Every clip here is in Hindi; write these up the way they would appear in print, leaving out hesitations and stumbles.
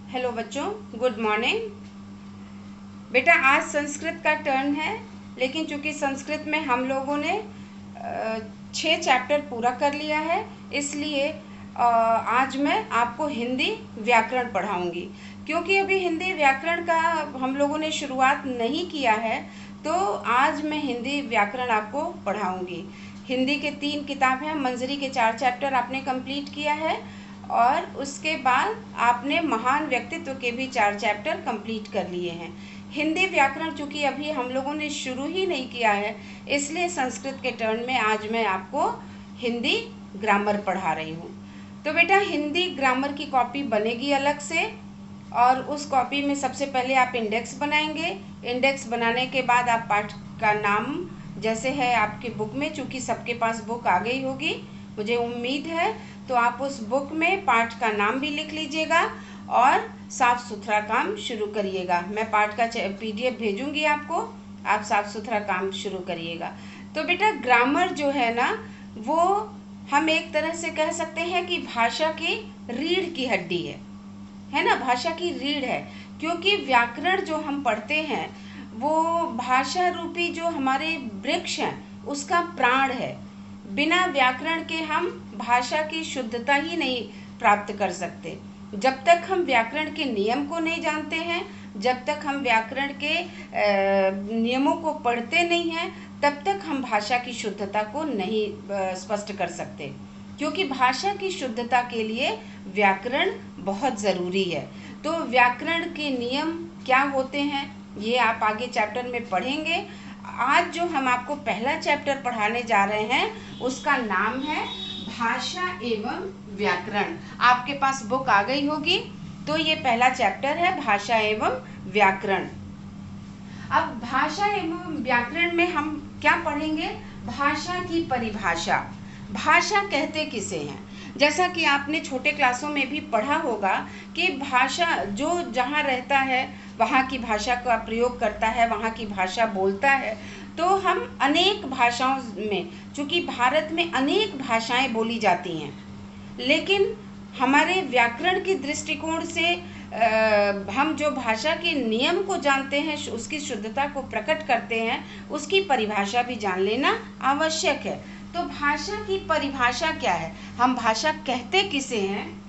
हेलो बच्चों, गुड मॉर्निंग। बेटा आज संस्कृत का टर्न है, लेकिन चूंकि संस्कृत में हम लोगों ने 6 चैप्टर पूरा कर लिया है, इसलिए आज मैं आपको हिंदी व्याकरण पढ़ाऊंगी। क्योंकि अभी हिंदी व्याकरण का हम लोगों ने शुरुआत नहीं किया है, तो आज मैं हिंदी व्याकरण आपको पढ़ाऊंगी। हिंदी के 3 किताब हैं। मंजरी के 4 चैप्टर आपने कंप्लीट किया है, और उसके बाद आपने महान व्यक्तित्व के भी 4 चैप्टर कंप्लीट कर लिए हैं। हिंदी व्याकरण चूंकि अभी हम लोगों ने शुरू ही नहीं किया है, इसलिए संस्कृत के टर्न में आज मैं आपको हिंदी ग्रामर पढ़ा रही हूँ। तो बेटा हिंदी ग्रामर की कॉपी बनेगी अलग से, और उस कॉपी में सबसे पहले आप इंडेक्स बनाएंगे। इंडेक्स बनाने के बाद आप पाठ का नाम जैसे है आपकी बुक में, चूँकि सबके पास बुक आ गई होगी मुझे उम्मीद है, तो आप उस बुक में पाठ का नाम भी लिख लीजिएगा और साफ सुथरा काम शुरू करिएगा। मैं पाठ का PDF भेजूंगी आपको, आप साफ सुथरा काम शुरू करिएगा। तो बेटा ग्रामर जो है ना, वो हम एक तरह से कह सकते हैं कि भाषा की रीढ़ की हड्डी है ना, भाषा की रीढ़ है। क्योंकि व्याकरण जो हम पढ़ते हैं वो भाषा रूपी जो हमारे वृक्ष हैं उसका प्राण है। बिना व्याकरण के हम भाषा की शुद्धता ही नहीं प्राप्त कर सकते। जब तक हम व्याकरण के नियम को नहीं जानते हैं, जब तक हम व्याकरण के नियमों को पढ़ते नहीं हैं, तब तक हम भाषा की शुद्धता को नहीं स्पष्ट कर सकते। क्योंकि भाषा की शुद्धता के लिए व्याकरण बहुत ज़रूरी है। तो व्याकरण के नियम क्या होते हैं ये आप आगे चैप्टर में पढ़ेंगे। आज जो हम आपको पहला चैप्टर पढ़ाने जा रहे हैं उसका नाम है भाषा एवं व्याकरण। आपके पास बुक आ गई होगी, तो ये पहला चैप्टर है भाषा एवं व्याकरण। अब भाषा एवं व्याकरण में हम क्या पढ़ेंगे? भाषा की परिभाषा। भाषा कहते किसे हैं? जैसा कि आपने छोटे क्लासों में भी पढ़ा होगा कि भाषा जो जहाँ रहता है वहाँ की भाषा का प्रयोग करता है, वहाँ की भाषा बोलता है। तो हम अनेक भाषाओं में, चूँकि भारत में अनेक भाषाएं बोली जाती हैं, लेकिन हमारे व्याकरण के दृष्टिकोण से हम जो भाषा के नियम को जानते हैं, उसकी शुद्धता को प्रकट करते हैं, उसकी परिभाषा भी जान लेना आवश्यक है। तो भाषा की परिभाषा क्या है? हम भाषा कहते किसे हैं?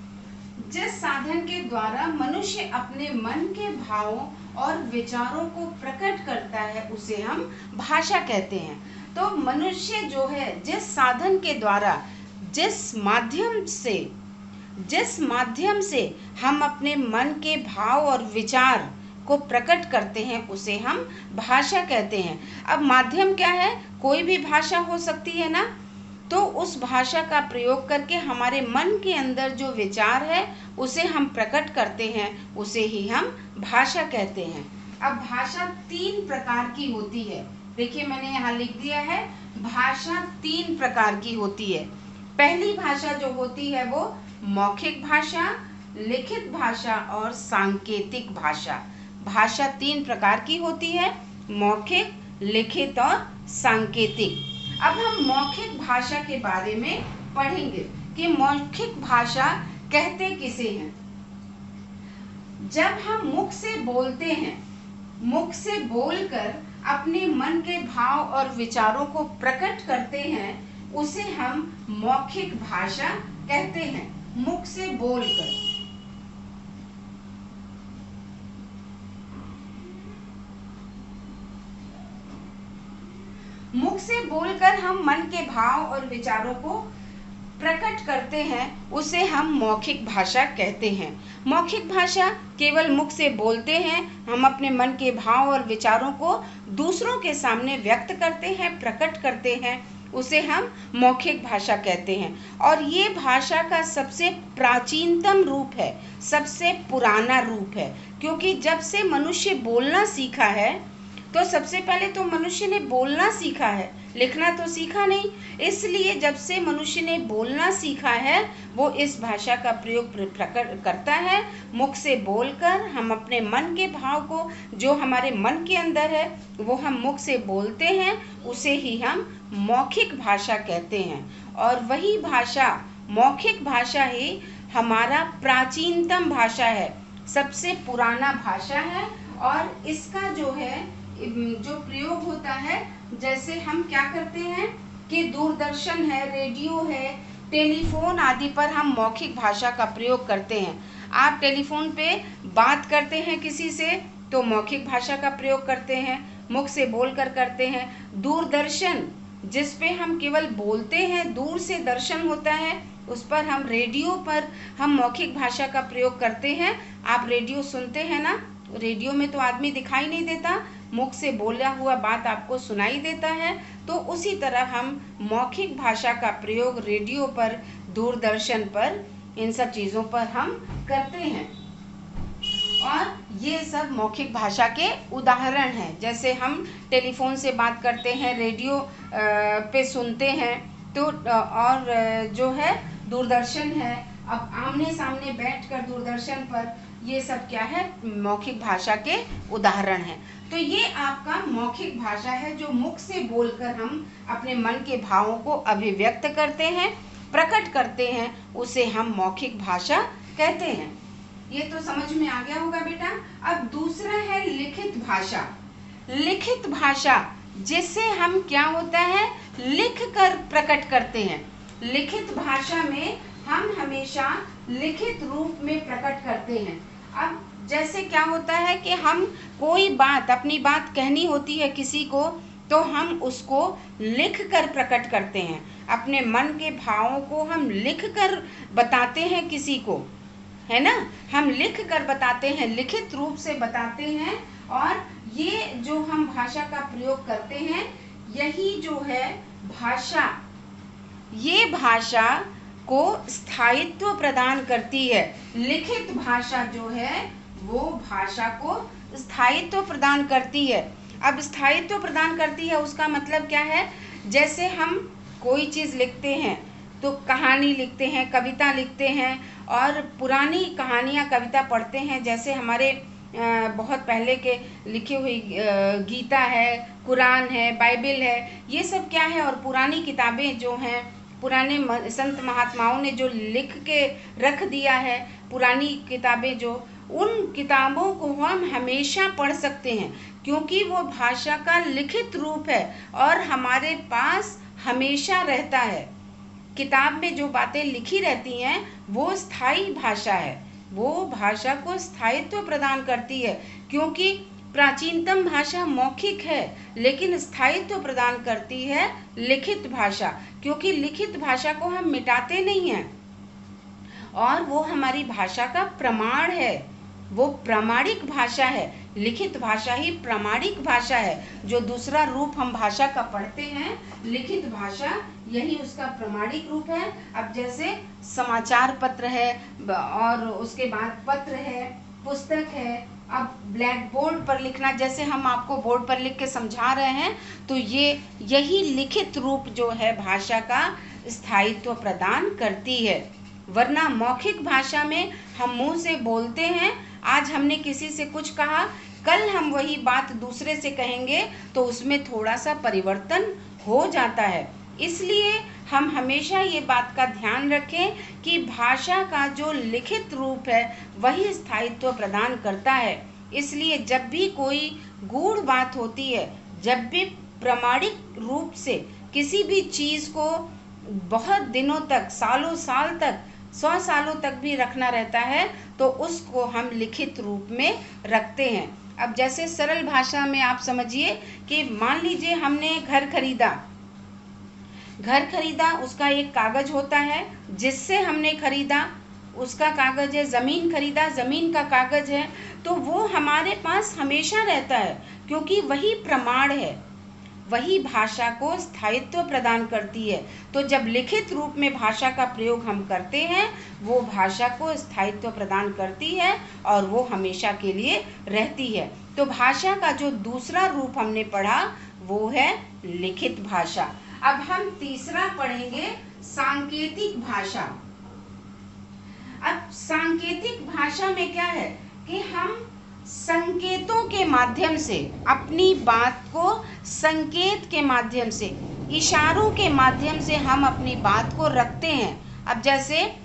जिस साधन के द्वारा मनुष्य अपने मन के भावों और विचारों को प्रकट करता है उसे हम भाषा कहते हैं। तो मनुष्य जो है जिस साधन के द्वारा, जिस माध्यम से हम अपने मन के भाव और विचार को प्रकट करते हैं उसे हम भाषा कहते हैं। अब माध्यम क्या है? कोई भी भाषा हो सकती है ना, तो उस भाषा का प्रयोग करके हमारे मन के अंदर जो विचार है उसे हम प्रकट करते हैं, उसे ही हम भाषा कहते हैं। अब भाषा 3 प्रकार की होती है। देखिए मैंने यहाँ लिख दिया है, भाषा 3 प्रकार की होती है। पहली भाषा जो होती है वो मौखिक भाषा, लिखित भाषा और सांकेतिक भाषा। भाषा 3 प्रकार की होती है, मौखिक, लिखित और सांकेतिक। अब हम मौखिक भाषा के बारे में पढ़ेंगे कि मौखिक भाषा कहते किसे हैं। जब हम मुख से बोलते हैं, मुख से बोलकर अपने मन के भाव और विचारों को प्रकट करते हैं, उसे हम मौखिक भाषा कहते हैं। मुख से बोलकर, मुख से बोलकर हम मन के भाव और विचारों को प्रकट करते हैं, उसे हम मौखिक भाषा कहते हैं। मौखिक भाषा केवल मुख से बोलते हैं, हम अपने मन के भाव और विचारों को दूसरों के सामने व्यक्त करते हैं, प्रकट करते हैं, उसे हम मौखिक भाषा कहते हैं। और ये भाषा का सबसे प्राचीनतम रूप है, सबसे पुराना रूप है। क्योंकि जब से मनुष्य बोलना सीखा है, तो सबसे पहले तो मनुष्य ने बोलना सीखा है, लिखना तो सीखा नहीं। इसलिए जब से मनुष्य ने बोलना सीखा है, वो इस भाषा का प्रयोग प्रकट करता है। मुख से बोलकर हम अपने मन के भाव को, जो हमारे मन के अंदर है, वो हम मुख से बोलते हैं, उसे ही हम मौखिक भाषा कहते हैं। और वही भाषा, मौखिक भाषा ही हमारा प्राचीनतम भाषा है, सबसे पुराना भाषा है और इसका जो है जो प्रयोग होता है, जैसे हम क्या करते हैं कि दूरदर्शन है, रेडियो है, टेलीफोन आदि पर हम मौखिक भाषा का प्रयोग करते हैं। आप टेलीफोन पे बात करते हैं किसी से तो मौखिक भाषा का प्रयोग करते हैं, मुख से बोलकर करते हैं। दूरदर्शन जिस पे हम केवल बोलते हैं, दूर से दर्शन होता है, उस पर हम रेडियो पर हम मौखिक भाषा का प्रयोग करते हैं। आप रेडियो सुनते हैं ना, रेडियो में तो आदमी दिखाई नहीं देता, मुख से बोला हुआ बात आपको सुनाई देता है। तो उसी तरह हम मौखिक भाषा का प्रयोग रेडियो पर, दूरदर्शन पर, इन सब चीज़ों पर हम करते हैं। और ये सब मौखिक भाषा के उदाहरण हैं। जैसे हम टेलीफोन से बात करते हैं, रेडियो पे सुनते हैं, तो और जो है दूरदर्शन है, अब आमने सामने बैठकर दूरदर्शन पर, ये सब क्या है, मौखिक भाषा के उदाहरण हैं। तो ये आपका मौखिक भाषा है, जो मुख से बोलकर हम अपने मन के भावों को अभिव्यक्त करते हैं, प्रकट करते हैं, उसे हम मौखिक भाषा कहते हैं। ये तो समझ में आ गया होगा बेटा। अब दूसरा है लिखित भाषा। लिखित भाषा जिससे हम क्या होता है, लिख कर प्रकट करते हैं। लिखित भाषा में हम हमेशा लिखित रूप में प्रकट करते हैं। अब जैसे क्या होता है कि हम कोई बात, अपनी बात कहनी होती है किसी को, तो हम उसको लिख कर प्रकट करते हैं। अपने मन के भावों को हम लिख कर बताते हैं किसी को, है ना, हम लिख कर बताते हैं, लिखित रूप से बताते हैं। और ये जो हम भाषा का प्रयोग करते हैं, यही जो है भाषा, ये भाषा को स्थायित्व प्रदान करती है। लिखित भाषा जो है वो भाषा को स्थायित्व प्रदान करती है। अब स्थायित्व प्रदान करती है उसका मतलब क्या है, जैसे हम कोई चीज़ लिखते हैं तो कहानी लिखते हैं, कविता लिखते हैं, और पुरानी कहानियाँ कविता पढ़ते हैं, जैसे हमारे बहुत पहले के लिखी हुई गीता है, कुरान है, बाइबल है, ये सब क्या है, और पुरानी किताबें जो हैं, पुराने संत महात्माओं ने जो लिख के रख दिया है, पुरानी किताबें जो, उन किताबों को हम हमेशा पढ़ सकते हैं, क्योंकि वो भाषा का लिखित रूप है और हमारे पास हमेशा रहता है। किताब में जो बातें लिखी रहती हैं वो स्थायी भाषा है, वो भाषा को स्थायित्व प्रदान करती है, क्योंकि प्राचीनतम भाषा मौखिक है, लेकिन स्थायित्व प्रदान करती है लिखित भाषा, क्योंकि लिखित भाषा को हम मिटाते नहीं हैं और वो हमारी भाषा का प्रमाण है, वो प्रामाणिक भाषा है। लिखित भाषा ही प्रामाणिक भाषा है। जो दूसरा रूप हम भाषा का पढ़ते हैं, लिखित भाषा, यही उसका प्रामाणिक रूप है। अब जैसे समाचार पत्र है, और उसके बाद पत्र है, पुस्तक है। अब ब्लैक बोर्ड पर लिखना, जैसे हम आपको बोर्ड पर लिख के समझा रहे हैं, तो ये यही लिखित रूप जो है भाषा का स्थायित्व प्रदान करती है। वरना मौखिक भाषा में हम मुंह से बोलते हैं, आज हमने किसी से कुछ कहा, कल हम वही बात दूसरे से कहेंगे तो उसमें थोड़ा सा परिवर्तन हो जाता है। इसलिए हम हमेशा ये बात का ध्यान रखें कि भाषा का जो लिखित रूप है वही स्थायित्व प्रदान करता है। इसलिए जब भी कोई गूढ़ बात होती है, जब भी प्रामाणिक रूप से किसी भी चीज़ को बहुत दिनों तक, सालों साल तक, 100 सालों तक भी रखना रहता है, तो उसको हम लिखित रूप में रखते हैं। अब जैसे सरल भाषा में आप समझिए कि मान लीजिए हमने घर खरीदा, उसका एक कागज होता है जिससे हमने खरीदा, उसका कागज है। ज़मीन खरीदा, ज़मीन का कागज है, तो वो हमारे पास हमेशा रहता है, क्योंकि वही प्रमाण है, वही भाषा को स्थायित्व प्रदान करती है। तो जब लिखित रूप में भाषा का प्रयोग हम करते हैं, वो भाषा को स्थायित्व प्रदान करती है और वो हमेशा के लिए रहती है। तो भाषा का जो दूसरा रूप हमने पढ़ा वो है लिखित भाषा। अब हम तीसरा पढ़ेंगे सांकेतिक भाषा। अब सांकेतिक भाषा में क्या है कि हम संकेतों के माध्यम से अपनी बात को, संकेत के माध्यम से, इशारों के माध्यम से हम अपनी बात को रखते हैं। अब जैसे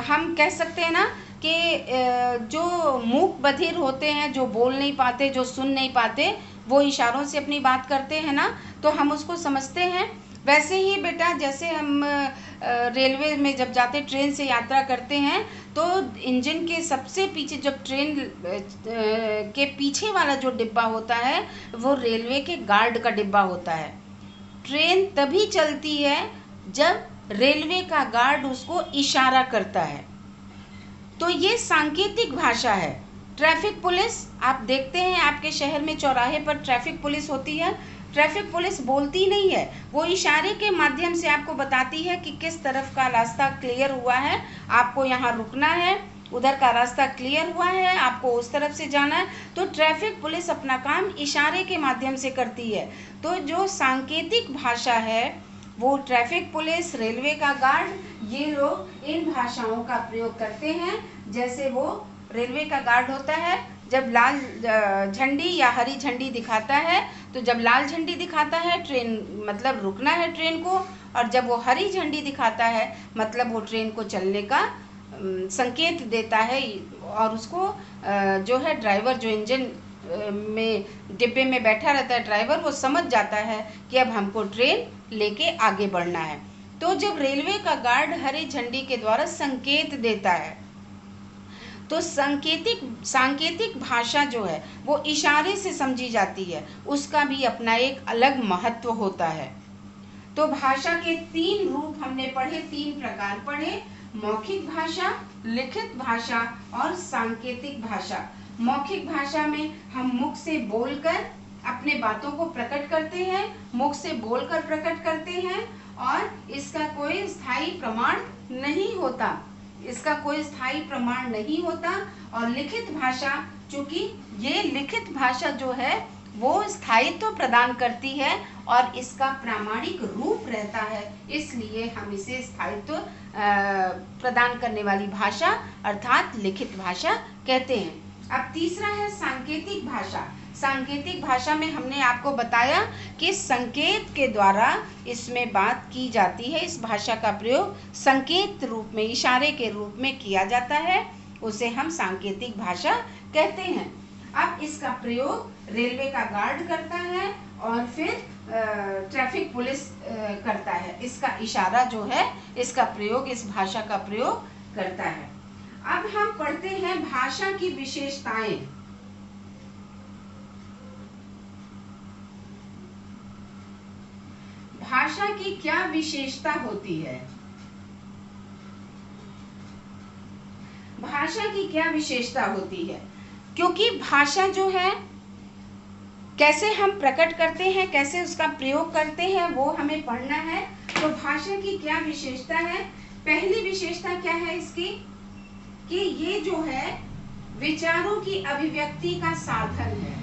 हम कह सकते हैं ना कि जो मूक बधिर होते हैं, जो बोल नहीं पाते, जो सुन नहीं पाते, वो इशारों से अपनी बात करते हैं ना, तो हम उसको समझते हैं। वैसे ही बेटा जैसे हम रेलवे में जब जाते, ट्रेन से यात्रा करते हैं, तो इंजन के सबसे पीछे, जब ट्रेन के पीछे वाला जो डिब्बा होता है वो रेलवे के गार्ड का डिब्बा होता है। ट्रेन तभी चलती है जब रेलवे का गार्ड उसको इशारा करता है। तो ये सांकेतिक भाषा है। ट्रैफिक पुलिस, आप देखते हैं आपके शहर में चौराहे पर ट्रैफिक पुलिस होती है। ट्रैफिक पुलिस बोलती नहीं है, वो इशारे के माध्यम से आपको बताती है कि किस तरफ का रास्ता क्लियर हुआ है, आपको यहाँ रुकना है, उधर का रास्ता क्लियर हुआ है, आपको उस तरफ से जाना है। तो ट्रैफिक पुलिस अपना काम इशारे के माध्यम से करती है। तो जो सांकेतिक भाषा है वो ट्रैफिक पुलिस, रेलवे का गार्ड, ये लोग इन भाषाओं का प्रयोग करते हैं। जैसे वो रेलवे का गार्ड होता है, जब लाल झंडी या हरी झंडी दिखाता है, तो जब लाल झंडी दिखाता है ट्रेन मतलब रुकना है ट्रेन को, और जब वो हरी झंडी दिखाता है मतलब वो ट्रेन को चलने का संकेत देता है। और उसको जो है ड्राइवर, जो इंजन में डिब्बे में बैठा रहता है ड्राइवर, वो समझ जाता है कि अब हमको ट्रेन लेके आगे बढ़ना है। तो जब रेलवे का गार्ड हरी झंडी के द्वारा संकेत देता है, तो सांकेतिक भाषा जो है वो इशारे से समझी जाती है, उसका भी अपना एक अलग महत्व होता है। तो भाषा के 3 रूप हमने पढ़े, 3 प्रकार पढ़े: मौखिक भाषा, लिखित भाषा और सांकेतिक भाषा। मौखिक भाषा में हम मुख से बोलकर अपने बातों को प्रकट करते हैं, मुख से बोलकर प्रकट करते हैं, और इसका कोई स्थायी प्रमाण नहीं होता, इसका कोई स्थायी प्रमाण नहीं होता। और लिखित भाषा, चूंकि ये लिखित भाषा जो है वो स्थायित्व प्रदान करती है और इसका प्रामाणिक रूप रहता है, इसलिए हम इसे स्थायित्व प्रदान करने वाली भाषा अर्थात लिखित भाषा कहते हैं। अब तीसरा है सांकेतिक भाषा। सांकेतिक भाषा में हमने आपको बताया कि संकेत के द्वारा इसमें बात की जाती है। इस भाषा का प्रयोग संकेत रूप में, इशारे के रूप में किया जाता है, उसे हम सांकेतिक भाषा कहते हैं। अब इसका प्रयोग रेलवे का गार्ड करता है और फिर ट्रैफिक पुलिस करता है। इसका इशारा जो है, इसका प्रयोग, इस भाषा का प्रयोग करता है। अब हम पढ़ते हैं भाषा की विशेषताएं। भाषा की क्या विशेषता होती है? भाषा की क्या विशेषता होती है? क्योंकि भाषा जो है, कैसे हम प्रकट करते हैं, कैसे उसका प्रयोग करते हैं, वो हमें पढ़ना है। तो भाषा की क्या विशेषता है? पहली विशेषता क्या है इसकी, कि ये जो है विचारों की अभिव्यक्ति का साधन है।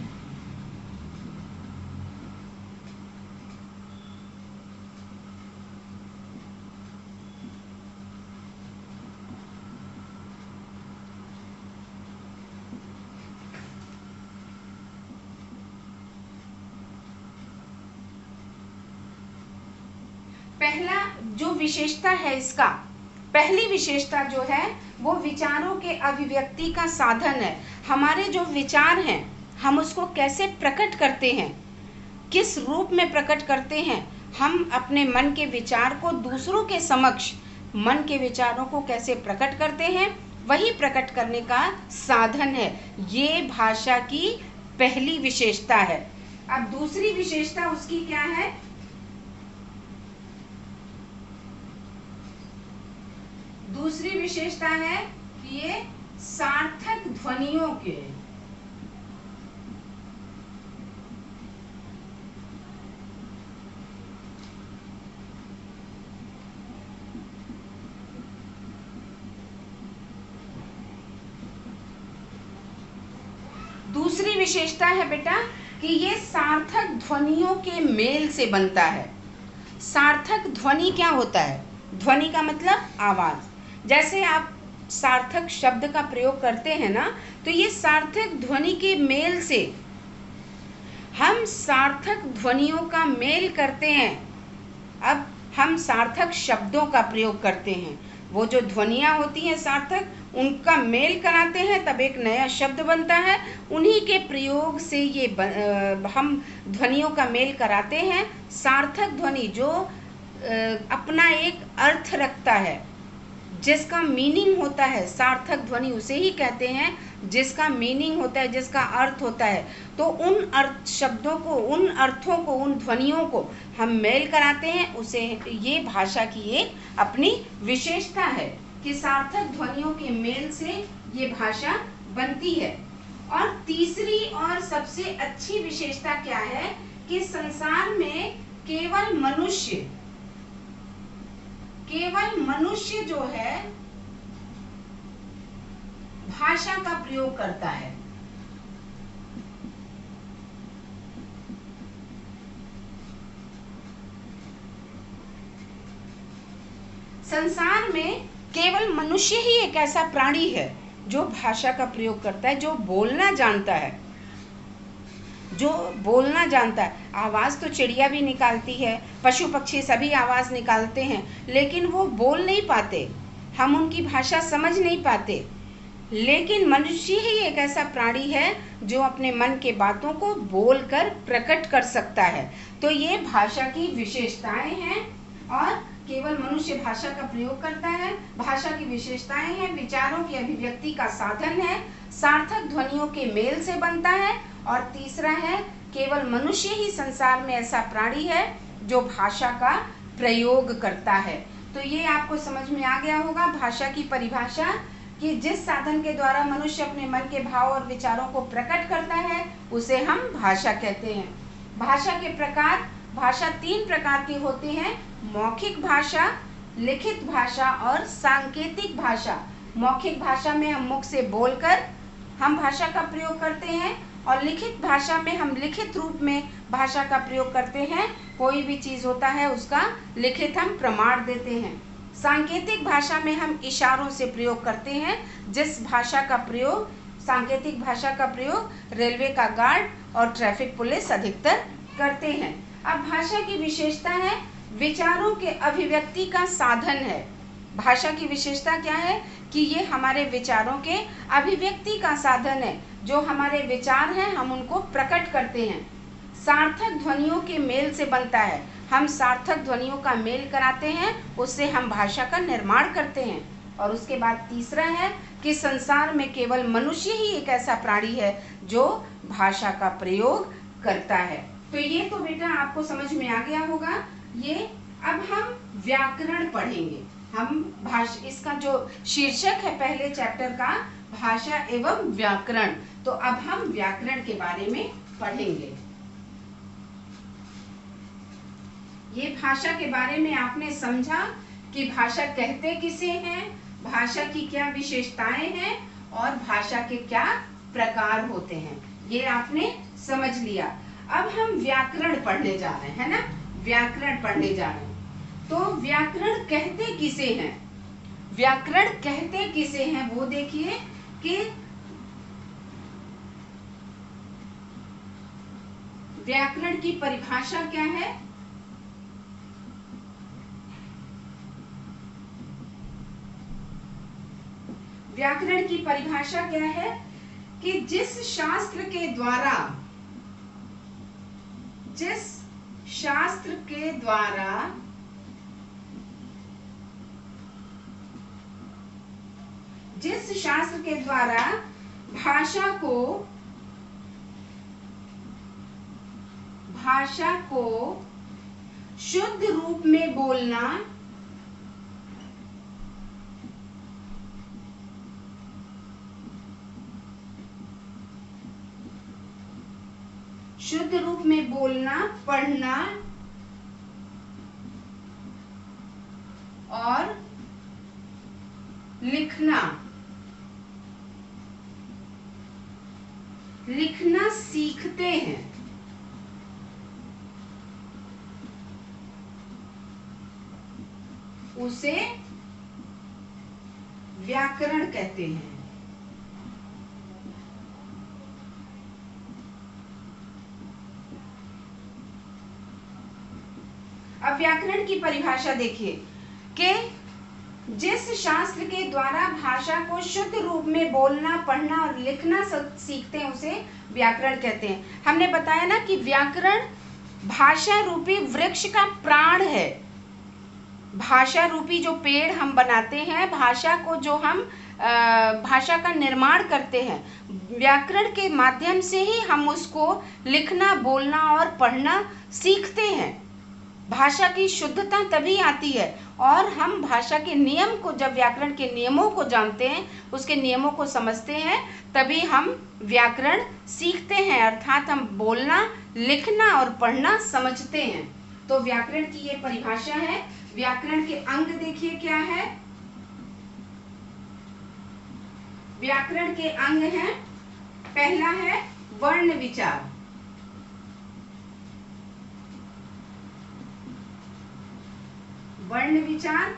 पहला जो विशेषता है, इसका पहली विशेषता जो है वो विचारों के अभिव्यक्ति का साधन है। हमारे जो विचार हैं, हम उसको कैसे प्रकट करते हैं, किस रूप में प्रकट करते हैं, हम अपने मन के विचार को दूसरों के समक्ष, मन के विचारों को कैसे प्रकट करते हैं, वही प्रकट करने का साधन है। ये भाषा की पहली विशेषता है। अब दूसरी विशेषता उसकी क्या है? दूसरी विशेषता है कि ये सार्थक ध्वनियों के, दूसरी विशेषता है बेटा कि ये सार्थक ध्वनियों के मेल से बनता है। सार्थक ध्वनि क्या होता है? ध्वनि का मतलब आवाज। जैसे आप सार्थक शब्द का प्रयोग करते हैं ना, तो ये सार्थक ध्वनि के मेल से हम सार्थक ध्वनियों का मेल करते हैं। अब हम सार्थक शब्दों का प्रयोग करते हैं। वो जो ध्वनियाँ होती हैं सार्थक, उनका मेल कराते हैं तब एक नया शब्द बनता है। उन्हीं के प्रयोग से ये हम ध्वनियों का मेल कराते हैं। सार्थक ध्वनि जो अपना एक अर्थ रखता है, जिसका मीनिंग होता है, सार्थक ध्वनि उसे ही कहते हैं जिसका मीनिंग होता है, जिसका अर्थ होता है। तो उन अर्थ शब्दों को, उन अर्थों को, उन ध्वनियों को हम मेल कराते हैं। उसे ये भाषा की एक अपनी विशेषता है कि सार्थक ध्वनियों के मेल से ये भाषा बनती है। और तीसरी और सबसे अच्छी विशेषता क्या है कि संसार में केवल मनुष्य जो है भाषा का प्रयोग करता है। संसार में केवल मनुष्य ही एक ऐसा प्राणी है जो भाषा का प्रयोग करता है, जो बोलना जानता है, आवाज तो चिड़िया भी निकालती है, पशु पक्षी सभी आवाज निकालते हैं, लेकिन वो बोल नहीं पाते, हम उनकी भाषा समझ नहीं पाते। लेकिन मनुष्य ही एक ऐसा प्राणी है जो अपने मन के बातों को बोलकर प्रकट कर सकता है। तो ये भाषा की विशेषताएं हैं और केवल मनुष्य भाषा का प्रयोग करता है। भाषा की विशेषताएं हैं, विचारों की अभिव्यक्ति का साधन है, सार्थक ध्वनियों के मेल से बनता है, और तीसरा है केवल मनुष्य ही संसार में ऐसा प्राणी है जो भाषा का प्रयोग करता है। तो ये आपको समझ में आ गया होगा भाषा की परिभाषा, कि जिस साधन के द्वारा मनुष्य अपने मन के भाव और विचारों को प्रकट करता है उसे हम भाषा कहते हैं। भाषा के प्रकार, भाषा 3 प्रकार की होती हैं: मौखिक भाषा, लिखित भाषा और सांकेतिक भाषा। मौखिक भाषा में हम मुख से बोलकर हम भाषा का प्रयोग करते हैं, और लिखित भाषा में हम लिखित रूप में भाषा का प्रयोग करते हैं। कोई भी चीज होता है उसका लिखित हम प्रमाण देते हैं। सांकेतिक भाषा में हम इशारों से प्रयोग करते हैं। जिस भाषा का प्रयोग, सांकेतिक भाषा का प्रयोग रेलवे का गार्ड और ट्रैफिक पुलिस अधिकतर करते हैं। अब भाषा की विशेषता है विचारों के अभिव्यक्ति का साधन है। भाषा की विशेषता क्या है कि ये हमारे विचारों के अभिव्यक्ति का साधन है। जो हमारे विचार हैं हम उनको प्रकट करते हैं। सार्थक ध्वनियों के मेल से बनता है। हम सार्थक ध्वनियों का मेल कराते हैं, उससे हम भाषा का निर्माण करते हैं। और उसके बाद तीसरा है कि संसार में केवल मनुष्य ही एक ऐसा प्राणी है जो भाषा का प्रयोग करता है। तो ये तो बेटा आपको समझ में आ गया होगा। ये अब हम व्याकरण पढ़ेंगे। हम भाषा, इसका जो शीर्षक है पहले चैप्टर का भाषा एवं व्याकरण, तो अब हम व्याकरण के बारे में पढ़ेंगे। ये भाषा के बारे में आपने समझा कि भाषा कहते किसे हैं, भाषा की क्या विशेषताएं हैं और भाषा के क्या प्रकार होते हैं, ये आपने समझ लिया। अब हम व्याकरण पढ़ने जा रहे हैं, है ना, व्याकरण पढ़ने जा रहे हैं। तो व्याकरण कहते किसे हैं, व्याकरण कहते किसे हैं वो देखिए कि व्याकरण की परिभाषा क्या है। व्याकरण की परिभाषा क्या है कि जिस शास्त्र के द्वारा भाषा को शुद्ध रूप में बोलना, शुद्ध रूप में बोलना, पढ़ना और लिखना सीखते हैं, उसे व्याकरण कहते हैं। अब व्याकरण की परिभाषा देखिए कि जिस शास्त्र के द्वारा भाषा को शुद्ध रूप में बोलना, पढ़ना और लिखना सीखते हैं उसे व्याकरण कहते हैं। हमने बताया ना कि व्याकरण भाषा रूपी वृक्ष का प्राण है। भाषा रूपी जो पेड़ हम बनाते हैं, भाषा को जो हम भाषा का निर्माण करते हैं, व्याकरण के माध्यम से ही हम उसको लिखना, बोलना और पढ़ना सीखते हैं। भाषा की शुद्धता तभी आती है और हम भाषा के नियम को, जब व्याकरण के नियमों को जानते हैं, उसके नियमों को समझते हैं, तभी हम व्याकरण सीखते हैं, अर्थात हम बोलना, लिखना और पढ़ना समझते हैं। तो व्याकरण की ये परिभाषा है। व्याकरण के अंग देखिए क्या है। व्याकरण के अंग हैं, पहला है वर्ण विचार। वर्ण विचार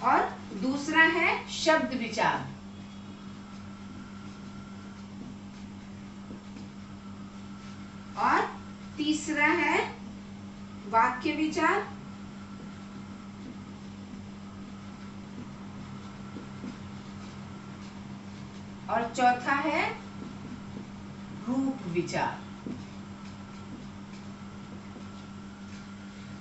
और दूसरा है शब्द विचार। और तीसरा है वाक्य विचार। और चौथा है रूप विचार।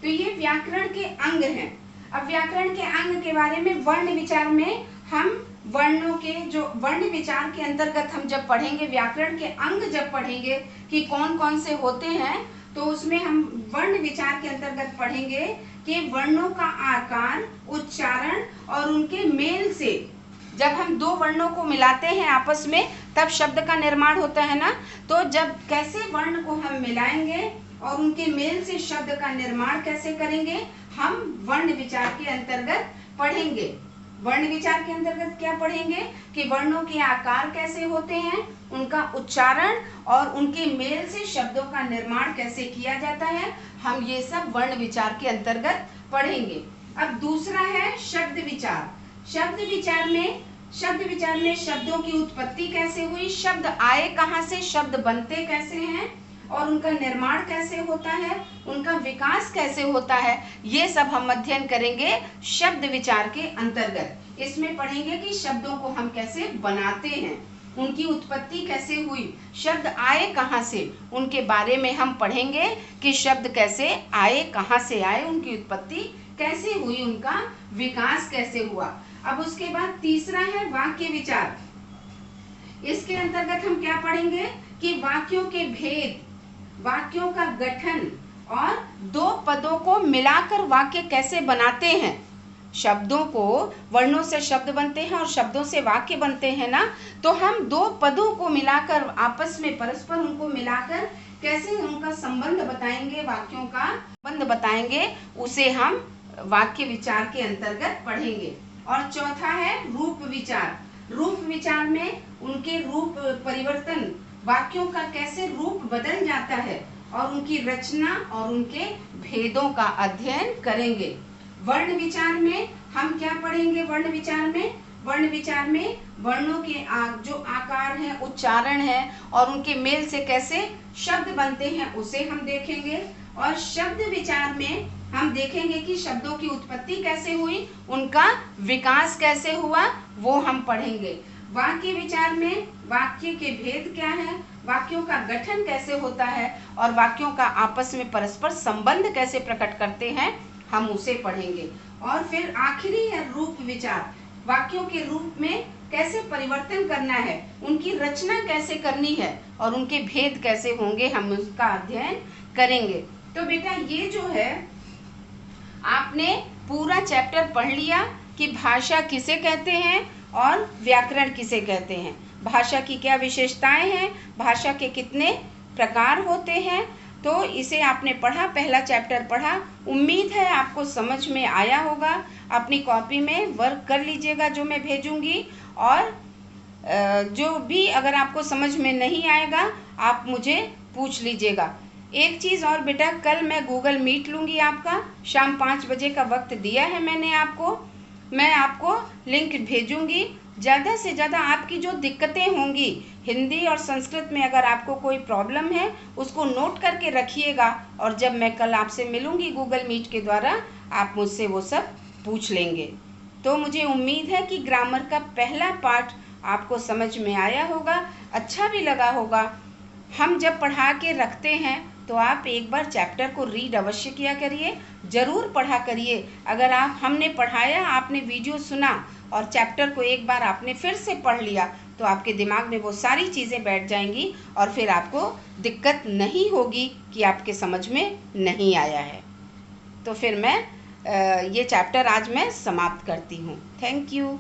तो ये व्याकरण के अंग हैं। अब व्याकरण के अंग के बारे में वर्ण विचार में हम वर्णों के जो वर्ण विचार के अंतर्गत हम जब पढ़ेंगे, व्याकरण के अंग जब पढ़ेंगे कि कौन कौन से होते हैं, तो उसमें हम वर्ण विचार के अंतर्गत पढ़ेंगे कि वर्णों का आकार, उच्चारण और उनके मेल से, जब हम दो वर्णों को मिलाते हैं आपस में तब शब्द का निर्माण होता है ना। तो जब कैसे वर्ण को हम मिलाएंगे और उनके मेल से शब्द का निर्माण कैसे करेंगे, हम वर्ण विचार के अंतर्गत पढ़ेंगे। वर्ण विचार के अंतर्गत क्या पढ़ेंगे कि वर्णों के आकार कैसे होते हैं, उनका उच्चारण और उनके मेल से शब्दों का निर्माण कैसे किया जाता है, हम ये सब वर्ण विचार के अंतर्गत पढ़ेंगे। अब दूसरा है शब्द विचार। शब्द विचार में शब्दों की उत्पत्ति कैसे हुई, शब्द आए कहाँ से, शब्द बनते कैसे हैं और उनका निर्माण कैसे होता है, उनका विकास कैसे होता है, ये सब हम अध्ययन करेंगे शब्द विचार के अंतर्गत। इसमें पढ़ेंगे कि शब्दों को हम कैसे बनाते हैं, उनकी उत्पत्ति कैसे हुई, शब्द आए कहाँ से, उनके बारे में हम पढ़ेंगे कि शब्द कैसे आए, कहाँ से आए, उनकी उत्पत्ति कैसे हुई, उनका विकास कैसे हुआ। अब उसके बाद तीसरा है वाक्य विचार। इसके अंतर्गत हम क्या पढ़ेंगे कि वाक्यों के भेद, वाक्यों का गठन और दो पदों को मिलाकर वाक्य कैसे बनाते हैं। शब्दों को, वर्णों से शब्द बनते हैं और शब्दों से वाक्य बनते हैं ना, तो हम दो पदों को मिलाकर आपस में परस्पर उनको मिलाकर कैसे उनका संबंध बताएंगे, वाक्यों का संबंध बताएंगे, उसे हम वाक्य विचार के अंतर्गत पढ़ेंगे। और चौथा है रूप विचार। रूप विचार में उनके रूप परिवर्तन, वाक्यों का कैसे रूप बदल जाता है और उनकी रचना और उनके भेदों का अध्ययन करेंगे। वर्ण विचार में हम क्या पढ़ेंगे, वर्ण विचार में वर्णों के जो आकार है, उच्चारण है और उनके मेल से कैसे शब्द बनते हैं उसे हम देखेंगे। और शब्द विचार में हम देखेंगे कि शब्दों की उत्पत्ति कैसे हुई, उनका विकास कैसे हुआ, वो हम पढ़ेंगे। वाक्य विचार में वाक्य के भेद क्या है, वाक्यों का गठन कैसे होता है और वाक्यों का आपस में परस्पर संबंध कैसे प्रकट करते हैं, हम उसे पढ़ेंगे। और फिर आखिरी है रूप विचार। वाक्यों के रूप में कैसे परिवर्तन करना है, उनकी रचना कैसे करनी है और उनके भेद कैसे होंगे, हम उसका अध्ययन करेंगे। तो बेटा ये जो है आपने पूरा चैप्टर पढ़ लिया कि भाषा किसे कहते हैं और व्याकरण किसे कहते हैं, भाषा की क्या विशेषताएं हैं, भाषा के कितने प्रकार होते हैं। तो इसे आपने पढ़ा, पहला चैप्टर पढ़ा। उम्मीद है आपको समझ में आया होगा। अपनी कॉपी में वर्क कर लीजिएगा जो मैं भेजूंगी, और जो भी अगर आपको समझ में नहीं आएगा आप मुझे पूछ लीजिएगा। एक चीज़ और बेटा, कल मैं गूगल मीट लूँगी आपका, शाम 5 बजे का वक्त दिया है मैंने आपको। मैं आपको लिंक भेजूंगी। ज़्यादा से ज़्यादा आपकी जो दिक्कतें होंगी हिंदी और संस्कृत में, अगर आपको कोई प्रॉब्लम है उसको नोट करके रखिएगा, और जब मैं कल आपसे मिलूंगी गूगल मीट के द्वारा आप मुझसे वो सब पूछ लेंगे। तो मुझे उम्मीद है कि ग्रामर का पहला पार्ट आपको समझ में आया होगा, अच्छा भी लगा होगा। हम जब पढ़ा के रखते हैं तो आप एक बार चैप्टर को रीड अवश्य किया करिए, ज़रूर पढ़ा करिए। अगर हमने पढ़ाया, आपने वीडियो सुना और चैप्टर को एक बार आपने फिर से पढ़ लिया तो आपके दिमाग में वो सारी चीज़ें बैठ जाएंगी और फिर आपको दिक्कत नहीं होगी कि आपके समझ में नहीं आया है। तो फिर मैं ये चैप्टर आज मैं समाप्त करती हूँ। Thank you.